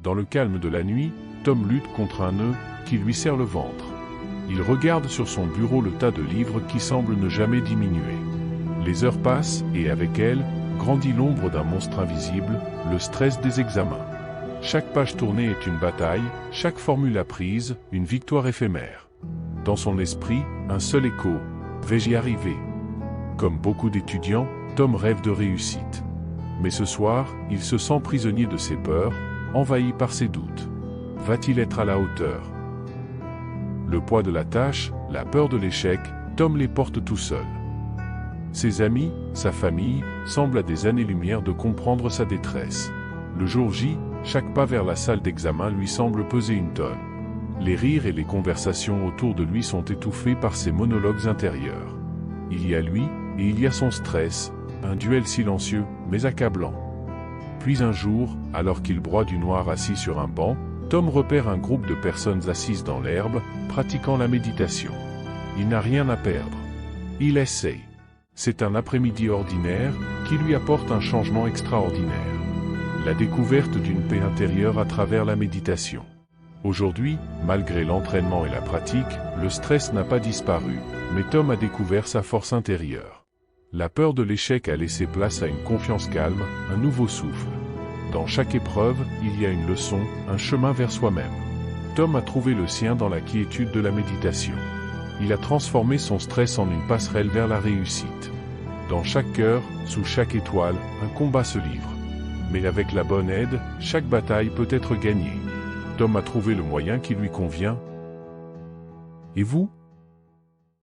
Dans le calme de la nuit, Tom lutte contre un nœud qui lui serre le ventre. Il regarde sur son bureau le tas de livres qui semble ne jamais diminuer. Les heures passent et avec elles, grandit l'ombre d'un monstre invisible, le stress des examens. Chaque page tournée est une bataille, chaque formule apprise, une victoire éphémère. Dans son esprit, un seul écho, vais-je y arriver? Comme beaucoup d'étudiants, Tom rêve de réussite. Mais ce soir, il se sent prisonnier de ses peurs, envahi par ses doutes. Va-t-il être à la hauteur? Le poids de la tâche, la peur de l'échec, Tom les porte tout seul. Ses amis, sa famille, semblent à des années-lumière de comprendre sa détresse. Le jour J, chaque pas vers la salle d'examen lui semble peser une tonne. Les rires et les conversations autour de lui sont étouffés par ses monologues intérieurs. Il y a lui, et il y a son stress, un duel silencieux, mais accablant. Puis un jour, alors qu'il broie du noir assis sur un banc, Tom repère un groupe de personnes assises dans l'herbe, pratiquant la méditation. Il n'a rien à perdre. Il essaye. C'est un après-midi ordinaire, qui lui apporte un changement extraordinaire. La découverte d'une paix intérieure à travers la méditation. Aujourd'hui, malgré l'entraînement et la pratique, le stress n'a pas disparu, mais Tom a découvert sa force intérieure. La peur de l'échec a laissé place à une confiance calme, un nouveau souffle. Dans chaque épreuve, il y a une leçon, un chemin vers soi-même. Tom a trouvé le sien dans la quiétude de la méditation. Il a transformé son stress en une passerelle vers la réussite. Dans chaque cœur, sous chaque étoile, un combat se livre. Mais avec la bonne aide, chaque bataille peut être gagnée. Tom a trouvé le moyen qui lui convient. Et vous?